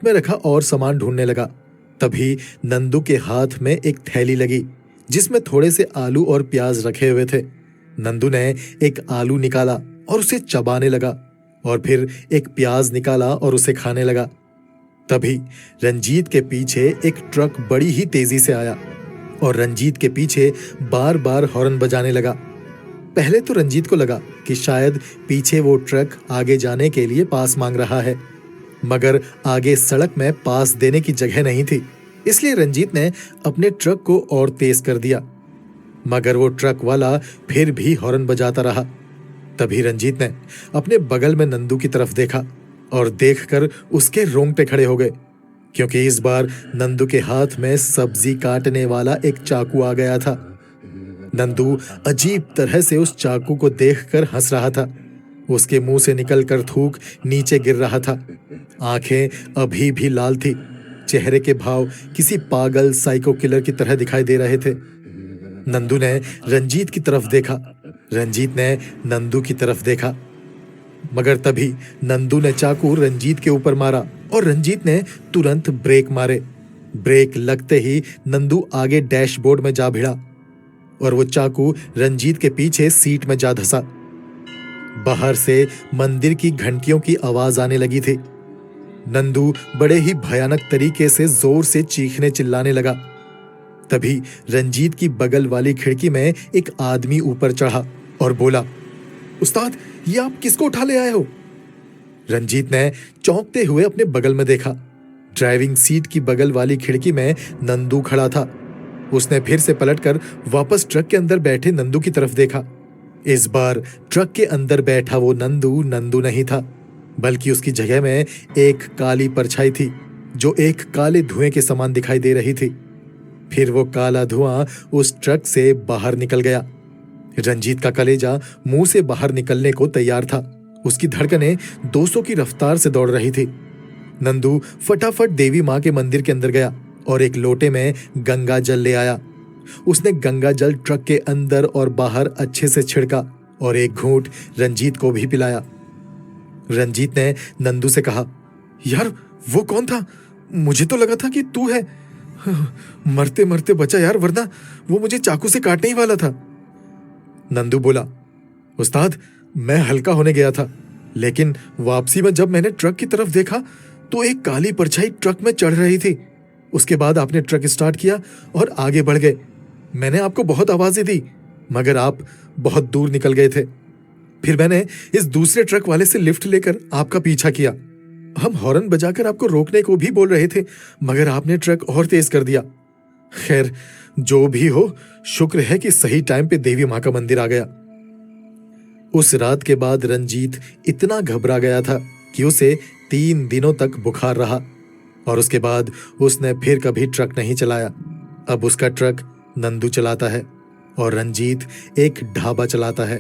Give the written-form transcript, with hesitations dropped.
में रखा और सामान ढूंढने लगा। तभी नंदू के हाथ में एक थैली लगी जिसमें थोड़े से आलू और प्याज रखे हुए थे। नंदू ने एक आलू निकाला और उसे चबाने लगा और फिर एक प्याज निकाला और उसे खाने लगा। तभी रंजीत के पीछे एक ट्रक बड़ी ही तेजी से आया और रंजीत के पीछे बार बार हॉर्न बजाने लगा। पहले तो रंजीत को लगा कि शायद पीछे वो ट्रक आगे जाने के लिए पास मांग रहा है, मगर आगे सड़क में पास देने की जगह नहीं थी, इसलिए रंजीत ने अपने ट्रक को और तेज कर दिया। मगर वो ट्रक वाला फिर भी हॉर्न बजाता रहा। तभी रंजीत ने अपने बगल में नंदू की तरफ देखा और देखकर उसके रोंगटे खड़े हो गए, क्योंकि इस बार नंदू के हाथ में सब्जी काटने वाला एक चाकू आ गया था। नंदू अजीब तरह से उस चाकू को देखकर हंस रहा था। उसके मुंह से निकलकर थूक नीचे गिर रहा था। आंखें अभी भी लाल थी। चेहरे के भाव किसी पागल साइको किलर की तरह दिखाई दे रहे थे। नंदू ने रंजीत की तरफ देखा, रंजीत ने नंदू की तरफ देखा, मगर तभी नंदू ने चाकू रंजीत के ऊपर मारा और रंजीत ने तुरंत ब्रेक मारे। ब्रेक लगते ही नंदू आगे डैशबोर्ड में जा भिड़ा और वो चाकू रंजीत के पीछे सीट में जा धंसा। बाहर से मंदिर की घंटियों की आवाज आने लगी थी। नंदू बड़े ही भयानक तरीके से जोर से चीखने चिल्लाने लगा। तभी रंजीत की बगल वाली खिड़की में एक आदमी ऊपर चढ़ा और बोला, उस्ताद, ये आप किसको उठा ले आए हो? रंजीत ने चौंकते हुए अपने बगल में देखा। ड्राइविंग सीट की बगल वाली खिड़की में नंदू खड़ा था। उसने फिर से पलटकर वापस ट्रक के अंदर बैठे नंदू की तरफ देखा। इस बार ट्रक के अंदर बैठा वो नंदू नहीं था, बल्कि उसकी जगह में एक काली परछाई थी जो एक काले धुएं के समान दिखाई दे रही थी। फिर वो काला धुआं उस ट्रक से बाहर निकल गया। रंजीत का कलेजा मुंह से बाहर निकलने को तैयार था। उसकी धड़कनें 200 की रफ्तार से दौड़ रही थी। नंदू फटाफट देवी माँ के मंदिर के अंदर गया और एक लोटे में गंगा जल ले आया। उसने गंगा जल ट्रक के अंदर और बाहर अच्छे से छिड़का और एक घूंट रंजीत को भी पिलाया। रंजीत ने नंदू से कहा, यार वो कौन था? मुझे तो लगा था कि तू है। मरते मरते बचा यार, वरना वो मुझे चाकू से काटने ही वाला था। नंदू बोला, उस्ताद, मैं हल्का होने गया था, लेकिन वापसी में जब मैंने ट्रक की तरफ देखा तो एक काली परछाई ट्रक में चढ़ रही थी। उसके बाद आपने ट्रक स्टार्ट किया और आगे बढ़ गए। मैंने आपको बहुत आवाजें दी, मगर आप बहुत दूर निकल गए थे। फिर मैंने इस दूसरे ट्रक वाले से लिफ्ट लेकर आपका पीछा किया। हम हॉर्न बजाकर आपको रोकने को भी बोल रहे थे, मगर आपने ट्रक और तेज कर दिया। खैर, जो भी हो, शुक्र है कि सही टाइम पे देवी माँ का मंदिर आ गया। उस रात के बाद रंजीत इतना घबरा गया था कि उसे 3 दिनों तक बुखार रहा और उसके बाद उसने फिर कभी ट्रक नहीं चलाया। अब उसका ट्रक नंदू चलाता है और रंजीत एक ढाबा चलाता है।